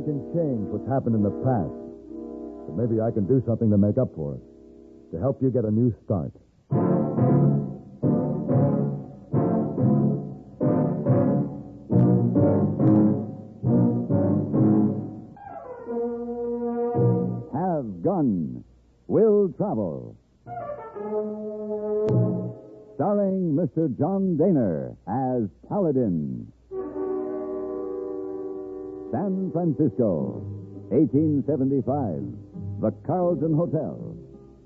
Time can change what's happened in the past. But maybe I can do something to make up for it. To help you get a new start. Have Gun. Will Travel. Starring Mr. John Dehner as Paladin. San Francisco, 1875. The Carlton Hotel.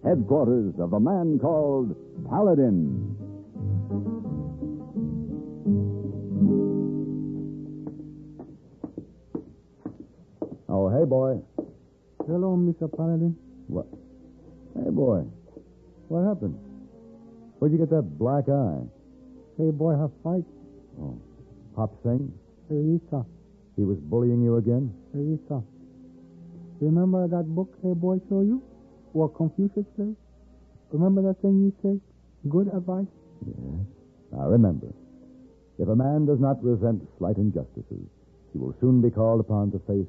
Headquarters of the man called Paladin. Oh, hey, boy. Hello, Mr. Paladin. What? Hey, boy. What happened? Where'd you get that black eye? Hey, boy, have fight. Oh, Hop Sing? Hey, sir. He was bullying you again? Hey, sir. Remember that book, hey, boy, show you? What Confucius says? Remember that thing you said? Good advice? Yes, I remember. If a man does not resent slight injustices, he will soon be called upon to face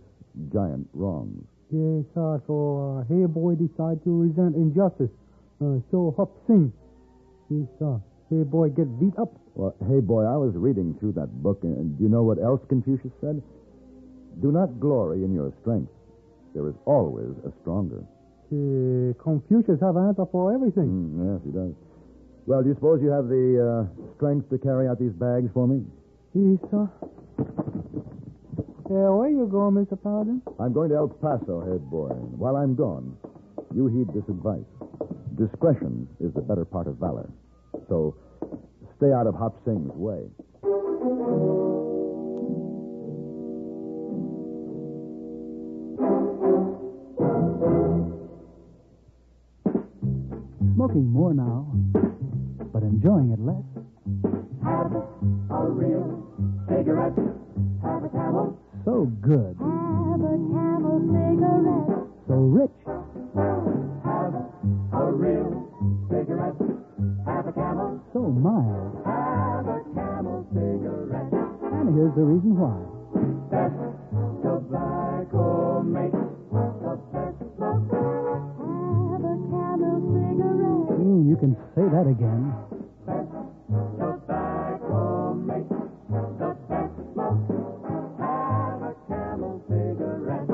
giant wrongs. Yes, sir. So, hey, boy, decide to resent injustice. So, Hop Sing. Yes, sir. Hey, boy, get beat up. Well, hey, boy, I was reading through that book, and do you know what else Confucius said? Do not glory in your strength. There is always a stronger. Confucius have an answer for everything. Yes, he does. Well, do you suppose you have the strength to carry out these bags for me? Yes, sir. Where you going, Mr. Paladin? I'm going to El Paso, head boy. And while I'm gone, you heed this advice. Discretion is the better part of valor. So, stay out of Hop Sing's way. Smoking more now, but enjoying it less. Have a real cigarette. Have a Camel. So good. Have a Camel cigarette. So rich. Have a real cigarette. Have a Camel. So mild. Have a Camel cigarette. And here's the reason why. Best tobacco makes the best smoke. Have a Camel cigarette. You can say that again. Best tobacco makes the best smoke. Have a Camel cigarette.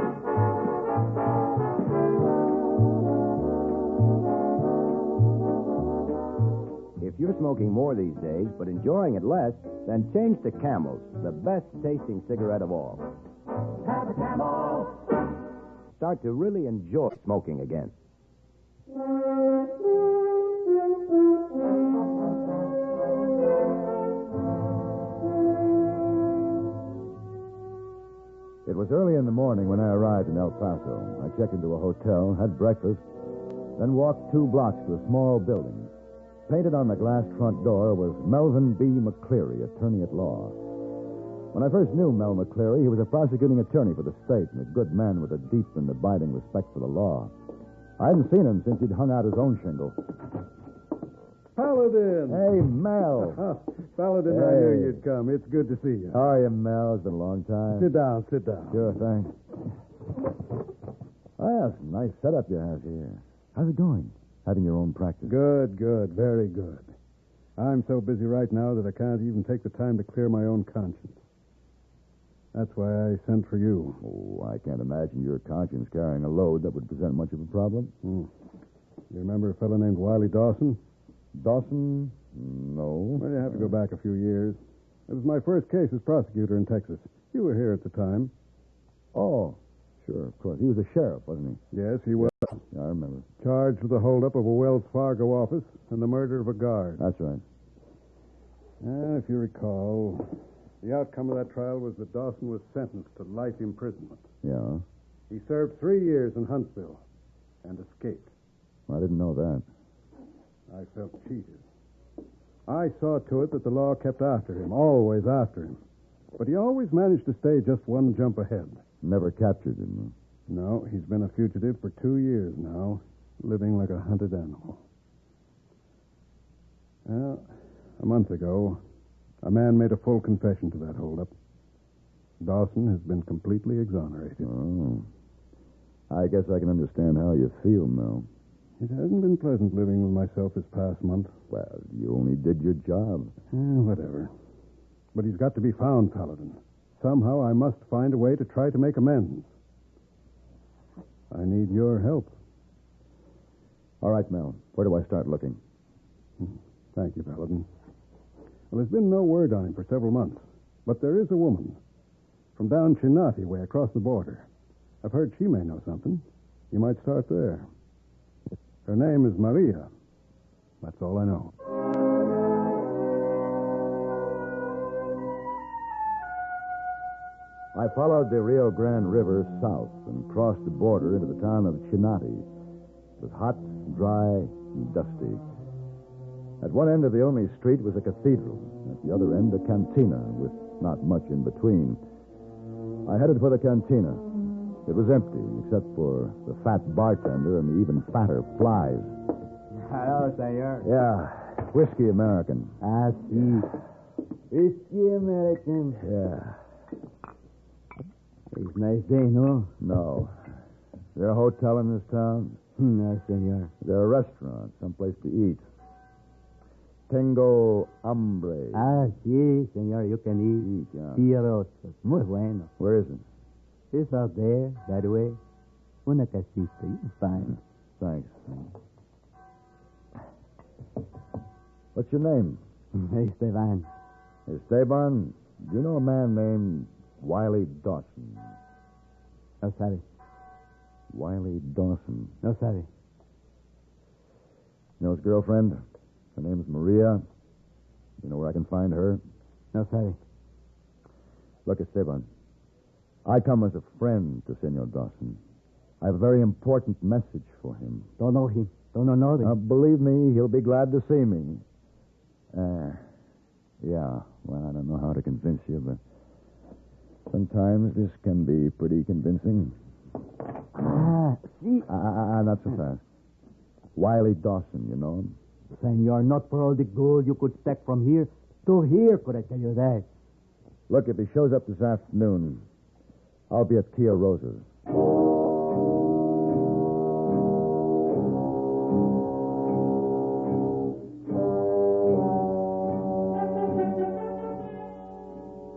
If you're smoking more these days, but enjoying it less, then change to Camels, the best tasting cigarette of all. Have a Camel. Start to really enjoy smoking again. It was early in the morning when I arrived in El Paso. I checked into a hotel, had breakfast, then walked 2 blocks to a small building. Painted on the glass front door was Melvin B. McCleary, attorney at law. When I first knew Mel McCleary, he was a prosecuting attorney for the state and a good man with a deep and abiding respect for the law. I hadn't seen him since he'd hung out his own shingle. Paladin! Hey, Mel. Paladin, I knew you'd come. It's good to see you. How are you, Mel? It's been a long time. Sit down, sit down. Sure, thanks. Well, it's a nice setup you have here. How's it going? Having your own practice? Good, very good. I'm so busy right now that I can't even take the time to clear my own conscience. That's why I sent for you. Oh, I can't imagine your conscience carrying a load that would present much of a problem. You remember a fellow named Wylie Dawson? Dawson? No. Well, you have to go back a few years. It was my first case as prosecutor in Texas. You were here at the time. Oh, sure, of course. He was a sheriff, wasn't he? Yes, he was. Yeah, I remember. Charged with the holdup of a Wells Fargo office and the murder of a guard. That's right. If you recall, the outcome of that trial was that Dawson was sentenced to life imprisonment. Yeah? He served 3 years in Huntsville and escaped. I didn't know that. I felt cheated. I saw to it that the law kept after him, always after him. But he always managed to stay just one jump ahead. Never captured him. No, he's been a fugitive for 2 years now, living like a hunted animal. Well, a month ago, a man made a full confession to that holdup. Dawson has been completely exonerated. Oh. I guess I can understand how you feel, Mel. It hasn't been pleasant living with myself this past month. Well, you only did your job. Whatever. But he's got to be found, Paladin. Somehow I must find a way to try to make amends. I need your help. All right, Mel. Where do I start looking? Thank you, Paladin. Well, there's been no word on him for several months. But there is a woman from down Chinati way across the border. I've heard she may know something. You might start there. Her name is Maria. That's all I know. I followed the Rio Grande River south and crossed the border into the town of Chinati. It was hot, dry, and dusty. At one end of the only street was a cathedral. At the other end, a cantina with not much in between. I headed for the cantina. It was empty, except for the fat bartender and the even fatter flies. Hello, senor. Yeah, whiskey American. Ah, sí. Whiskey American. Yeah. It's a nice day, no? No. Is there a hotel in this town? No, senor. Is there a restaurant, someplace to eat? Tengo hambre. Ah, sí, senor. You can eat. Yeah. Pierosos. Muy bueno. Where is it? It's out there, that way. Una casita. You find. Thanks. What's your name? Esteban. Esteban, do you know a man named Wylie Dawson? No sabe. Wylie Dawson. No sabe. You know his girlfriend? Her name's Maria. You know where I can find her? No sabe. Look, Esteban, I come as a friend to Senor Dawson. I have a very important message for him. Don't know him. Don't know him. Believe me, he'll be glad to see me. Yeah, well, I don't know how to convince you, but sometimes this can be pretty convincing. Ah, sí. Not so fast. Wylie Dawson, you know him? Senor, not for all the gold you could stack from here to here, could I tell you that? Look, if he shows up this afternoon, I'll be at Tia Rosa's.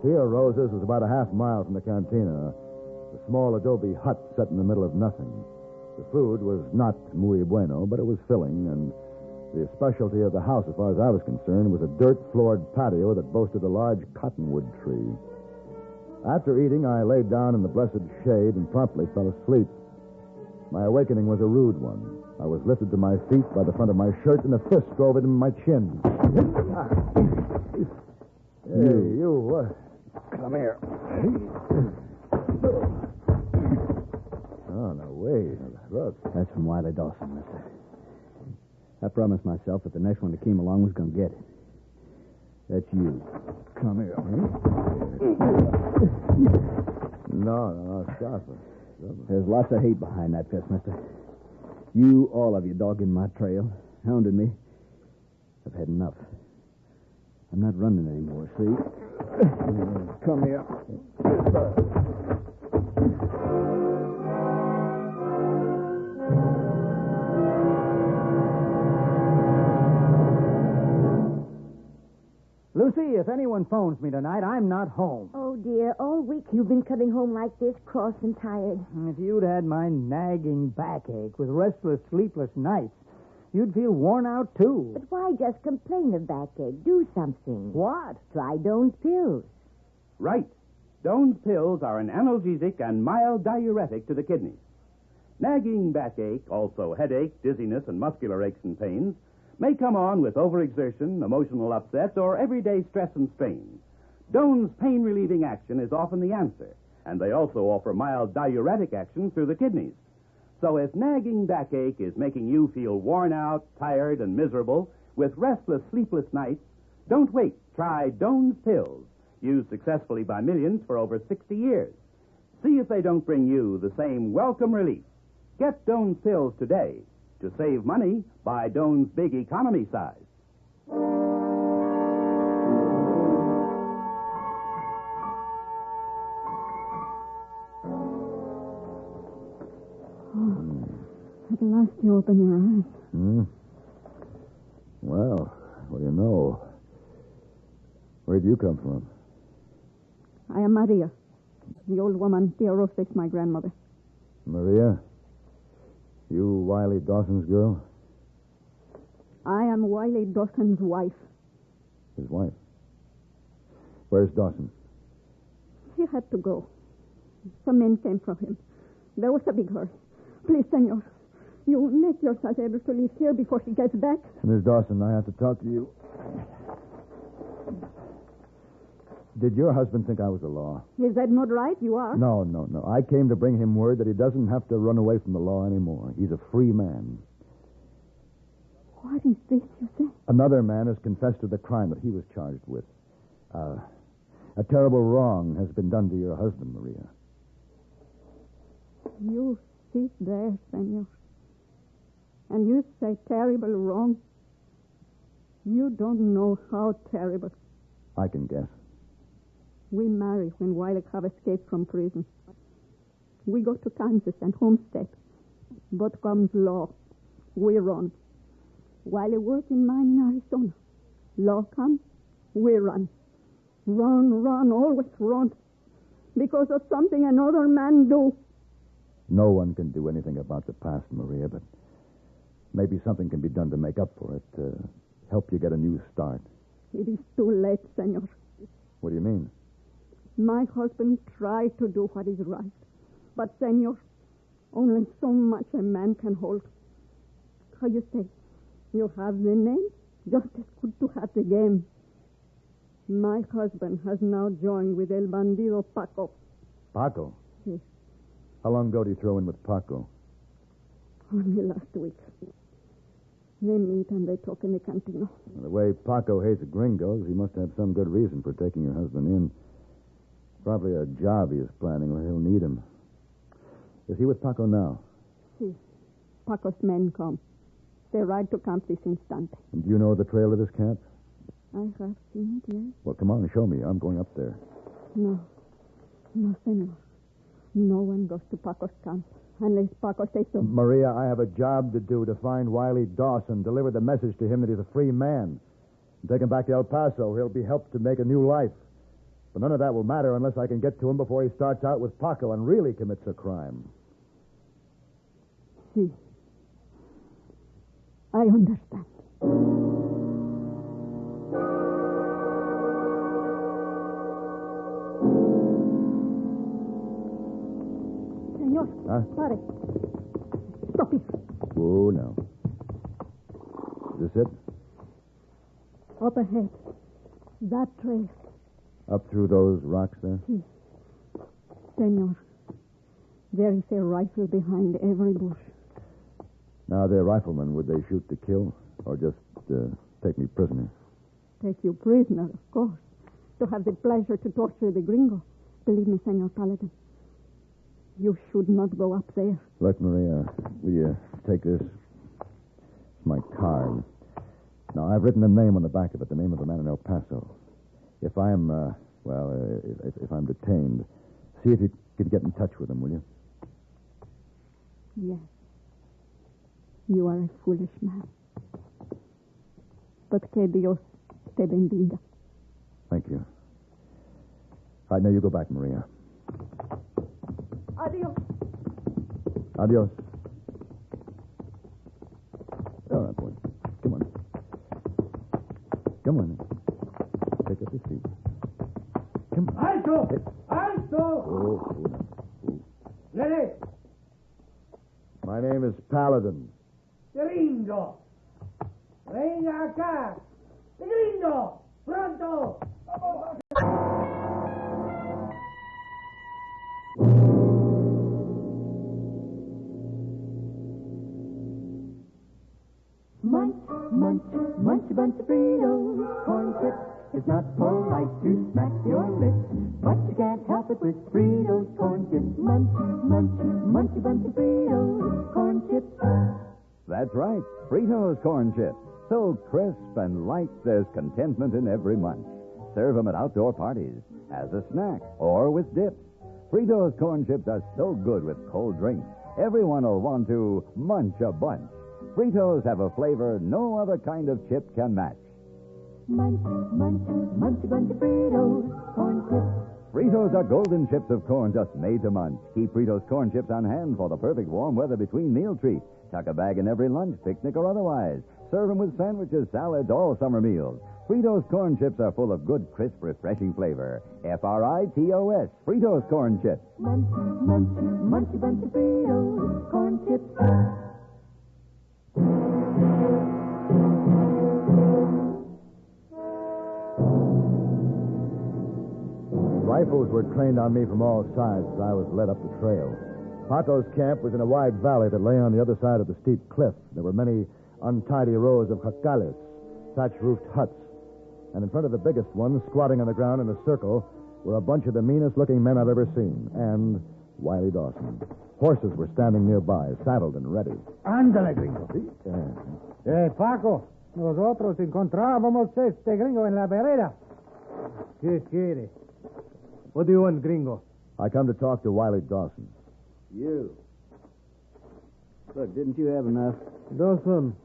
Tia Rosa's was about a half mile from the cantina, a small adobe hut set in the middle of nothing. The food was not muy bueno, but it was filling, and the specialty of the house, as far as I was concerned, was a dirt-floored patio that boasted a large cottonwood tree. After eating, I laid down in the blessed shade and promptly fell asleep. My awakening was a rude one. I was lifted to my feet by the front of my shirt, and a fist drove it in my chin. Hey, you, what? Come here. Oh, no way. Look. That's from Wylie Dawson, mister. I promised myself that the next one that came along was going to get it. That's you. Come here. No, stop it. There's lots of hate behind that fist, mister. You, all of you, dogging my trail, hounded me. I've had enough. I'm not running anymore, see? Come here. Lucy, if anyone phones me tonight, I'm not home. Oh, dear. All week you've been coming home like this, cross and tired. If you'd had my nagging backache with restless, sleepless nights, you'd feel worn out, too. But why just complain of backache? Do something. What? Try Doan's pills. Right. Doan's pills are an analgesic and mild diuretic to the kidneys. Nagging backache, also headache, dizziness, and muscular aches and pains, may come on with overexertion, emotional upsets, or everyday stress and strain. Doan's pain-relieving action is often the answer, and they also offer mild diuretic action through the kidneys. So if nagging backache is making you feel worn out, tired, and miserable with restless, sleepless nights, don't wait. Try Doan's pills, used successfully by millions for over 60 years. See if they don't bring you the same welcome relief. Get Doan's pills today. To save money, buy Doan's big economy size. last you open your eyes. Well, what do you know? Where'd you come from? I am Maria. The old woman, Tia Rosa, is my grandmother. Maria? You Wylie Dawson's girl? I am Wylie Dawson's wife. His wife? Where's Dawson? He had to go. Some men came from him. There was a big hurry. Please, senor, you make yourself able to leave here before he gets back. Miss Dawson, I have to talk to you. Did your husband think I was the law? Is that not right? You are. No. I came to bring him word that he doesn't have to run away from the law anymore. He's a free man. What is this you say? Another man has confessed to the crime that he was charged with. A terrible wrong has been done to your husband, Maria. You sit there, senor, and you say terrible wrong. You don't know how terrible. I can guess. We marry when Wylie have escaped from prison. We go to Kansas and homestead. But comes law. We run. Wylie work in mine in Arizona. Law comes. We run. Run, always run. Because of something another man do. No one can do anything about the past, Maria, but maybe something can be done to make up for it, to help you get a new start. It is too late, senor. What do you mean? My husband tried to do what is right. But, senor, only so much a man can hold. How you say? You have the name, just as good to have the game. My husband has now joined with El Bandido Paco. Paco? Yes. How long ago did you throw in with Paco? Only last week. They meet and they talk in the cantina. Well, the way Paco hates gringos, he must have some good reason for taking your husband in. Probably a job he is planning where he'll need him. Is he with Paco now? Si. Paco's men come. They ride to camp this instant. And do you know the trail to this camp? I have seen it, yes. Well, come on and show me. I'm going up there. No, senor. No one goes to Paco's camp unless Paco says so. Maria, I have a job to do to find Wylie Dawson, deliver the message to him that he's a free man. And take him back to El Paso. He'll be helped to make a new life. But none of that will matter unless I can get to him before he starts out with Paco and really commits a crime. Si. I understand. Senor, pare. Stop it. Oh, no. Is this it? Up ahead. That trail. Up through those rocks there? Si. Senor, there is a rifle behind every bush. Now, they're riflemen. Would they shoot to kill or just take me prisoner? Take you prisoner, of course. To have the pleasure to torture the gringo. Believe me, Senor Paladin. You should not go up there. Look, Maria, will you take this? It's my card. Now, I've written a name on the back of it, the name of a man in El Paso. If I'm, if I'm detained, see if you can get in touch with him, will you? Yes. You are a foolish man. But que Dios te bendiga. Thank you. All right, now you go back, Maria. Adios. Adios. All right, boy. Come on. Come on. Take up your seat. Come on. Alto! Alto! Oh. Ready? My name is Paladin. Gringo. Venga acá. Gringo. Pronto. Munch, munch, munch a bunch of Fritos. Corn chips. It's not polite to smack your lips, but you can't help it with Fritos corn chips. Munch, munch, munch a bunch of Fritos corn chips. That's right, Fritos corn chips. So crisp and light, there's contentment in every munch. Serve them at outdoor parties, as a snack, or with dips. Fritos corn chips are so good with cold drinks. everyone will want to munch a bunch. Fritos have a flavor no other kind of chip can match. Munch, munch, munch a bunch of Fritos, corn chips. Fritos are golden chips of corn just made to munch. Keep Fritos corn chips on hand for the perfect warm weather between meal treats. Tuck a bag in every lunch, picnic, or otherwise. Serve them with sandwiches, salads, all summer meals. Fritos corn chips are full of good, crisp, refreshing flavor. Fritos, Fritos corn chips. Munch, munch, munch a bunch of Fritos, corn chips. Rifles were trained on me from all sides as I was led up the trail. Paco's camp was in a wide valley that lay on the other side of the steep cliff. There were many untidy rows of jacales, thatch-roofed huts. And in front of the biggest one, squatting on the ground in a circle, were a bunch of the meanest-looking men I've ever seen, and Wylie Dawson. Horses were standing nearby, saddled and ready. Ándale, gringo. Paco, nosotros encontrábamos este gringo en la vereda. ¿Qué quiere? What do you want, gringo? I come to talk to Wylie Dawson. You. Look, didn't you have enough? Dawson,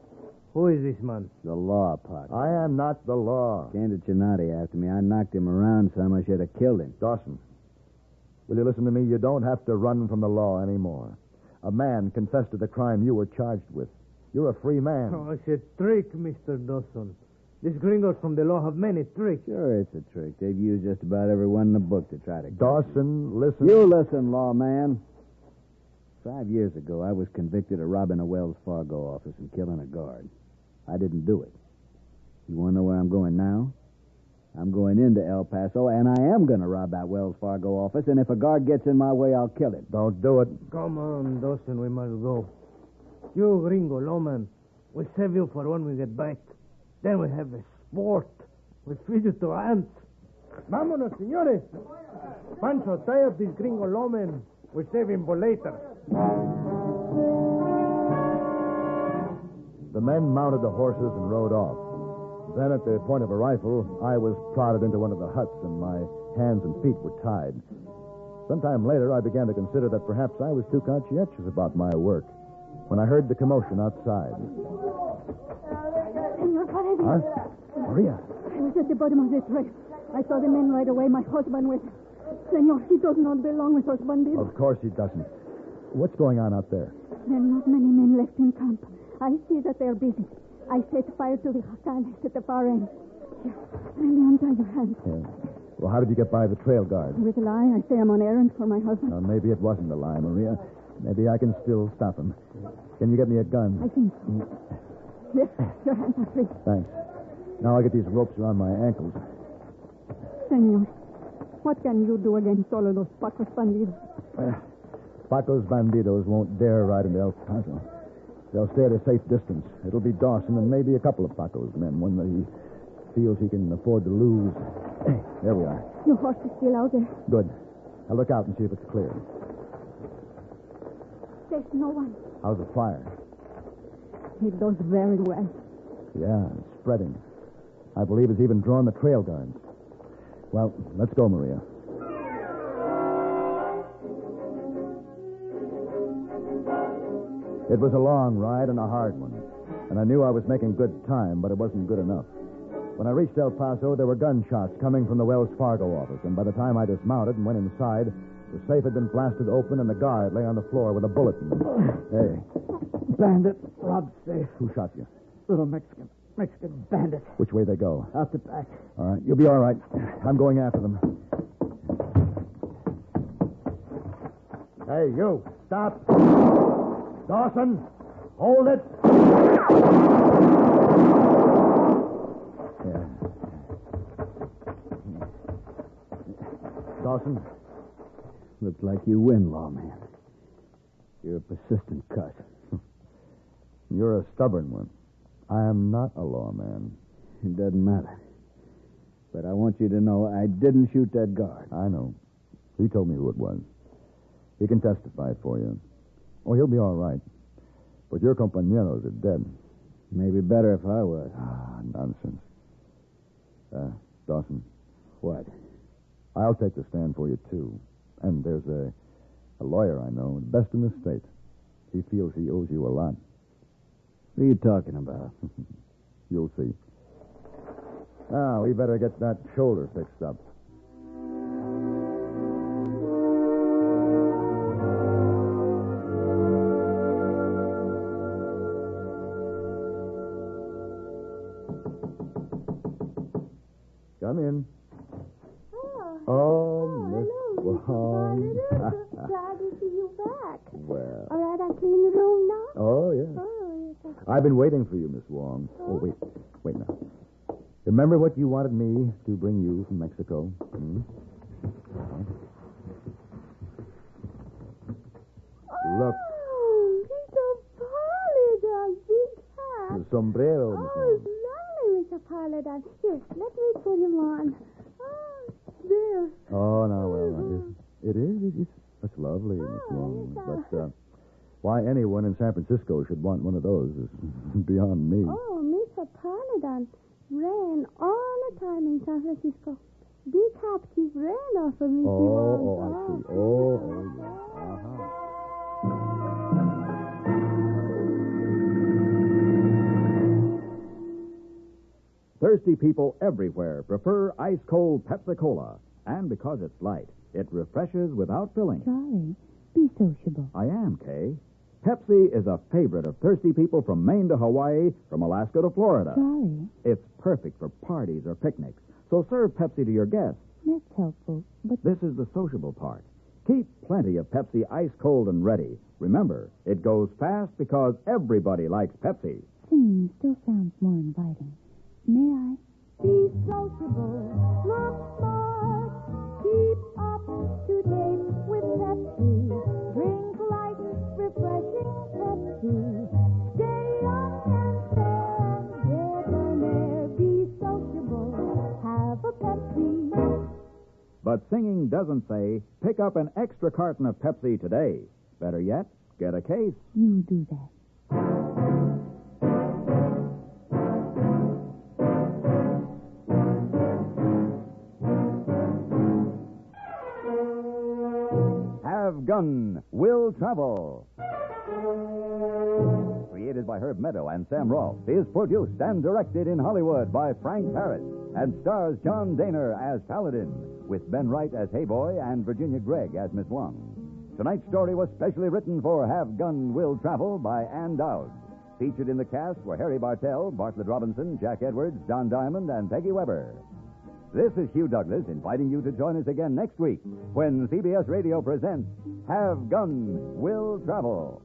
who is this man? The law, Pac. I am not the law. Candid Chinati after me. I knocked him around some. I should have killed him. Dawson, will you listen to me? You don't have to run from the law anymore. A man confessed to the crime you were charged with. You're a free man. Oh, it's a trick, Mr. Dawson. These gringos from the law have many tricks. Sure, it's a trick. They've used just about every one in the book to try to... Dawson, listen. You listen, lawman. 5 years ago, I was convicted of robbing a Wells Fargo office and killing a guard. I didn't do it. You want to know where I'm going now? I'm going into El Paso, and I am going to rob that Wells Fargo office, and if a guard gets in my way, I'll kill him. Don't do it. Come on, Dawson, we must go. You, gringo, lawman, we save you for when we get back. Then we have a sport. We feed you to ants. Vámonos, señores. Pancho, tie up this gringo lawman. We save him for later. The men mounted the horses and rode off. Then, at the point of a rifle, I was prodded into one of the huts, and my hands and feet were tied. Sometime later, I began to consider that perhaps I was too conscientious about my work when I heard the commotion outside. Senor Paladin. Huh? Maria. I was at the bottom of the trail. I saw the men right away. My husband with him. Senor, he does not belong with us bandidos. Of course he doesn't. What's going on out there? There are not many men left in camp. I see that they're busy. I set fire to the jacales at the far end. Here, let me untie your hands. Yeah. Well, how did you get by the trail guard? With a lie, I say I'm on errand for my husband. Maybe it wasn't a lie, Maria. Maybe I can still stop him. Can you get me a gun? I think so. There, your hands are free. Thanks. Now I'll get these ropes around my ankles. Senor, what can you do against all of those Pacos bandidos? Paco's bandidos won't dare ride into El Paso. They'll stay at a safe distance. It'll be Dawson and maybe a couple of Paco's men, one that he feels he can afford to lose. There we are. Your horse is still out there. Good. I'll look out and see if it's clear. There's no one. How's the fire? It does very well. Yeah, it's spreading. I believe it's even drawn the trail guards. Well, let's go, Maria. It was a long ride and a hard one, and I knew I was making good time, but it wasn't good enough. When I reached El Paso, there were gunshots coming from the Wells Fargo office, and by the time I dismounted and went inside, the safe had been blasted open and the guard lay on the floor with a bullet in him. Hey. Bandit robbed safe. Who shot you? Little Mexican bandit. Which way they go? Out the back. All right, you'll be all right. I'm going after them. Hey, you, stop. Dawson, hold it. Yeah. Dawson? Looks like you win, lawman. You're a persistent cuss. You're a stubborn one. I am not a lawman. It doesn't matter. But I want you to know I didn't shoot that guard. I know. He told me who it was. He can testify for you. Oh, he'll be all right. But your compañeros are dead. Maybe better if I was. Nonsense. Dawson. What? I'll take the stand for you, too. And there's a lawyer I know, the best in the state. He feels he owes you a lot. What are you talking about? You'll see. Now, we better get that shoulder fixed up. Come in. Oh, Miss Wong. Glad to see you back. Well. All right, I clean the room now? Oh, yeah. Oh, yes. I've been waiting for you, Miss Wong. Oh, wait now. Remember what you wanted me to bring you from Mexico? Look. Oh, Mr. Paladin, big hat. The sombrero, Miss Oh, Wong. lovely, Mr. Paladin. Here, let me put him on. Oh, there. Oh, no, well, it is. That's lovely, Miss Wong. Yes, But why anyone in San Francisco should want one of those is beyond me. Oh, Mr. Paladin, rain all the time in San Francisco. Big hat keep rain off of me. Oh, I see. Oh, yeah. Uh-huh. Thirsty people everywhere prefer ice-cold Pepsi-Cola. And because it's light, it refreshes without filling. Charlie, be sociable. I am, Kay. Pepsi is a favorite of thirsty people from Maine to Hawaii, from Alaska to Florida. Charlie. It's perfect for parties or picnics. So serve Pepsi to your guests. That's helpful, but... This is the sociable part. Keep plenty of Pepsi ice-cold and ready. Remember, it goes fast because everybody likes Pepsi. Singing still sounds more inviting. May I? Be sociable, look smart, keep up to date with Pepsi. Drink light, refreshing Pepsi. Stay young and fair, debonair. Be sociable, have a Pepsi. But singing doesn't say, pick up an extra carton of Pepsi today. Better yet, get a case. You do that. Have Gun Will Travel. Created by Herb Meadow and Sam Rolfe, is produced and directed in Hollywood by Frank Paris and stars John Dehner as Paladin, with Ben Wright as Hayboy and Virginia Gregg as Miss Wong. Tonight's story was specially written for Have Gun Will Travel by Ann Dowd. Featured in the cast were Harry Bartell, Bartlett Robinson, Jack Edwards, Don Diamond, and Peggy Weber. This is Hugh Douglas inviting you to join us again next week when CBS Radio presents Have Gun Will Travel.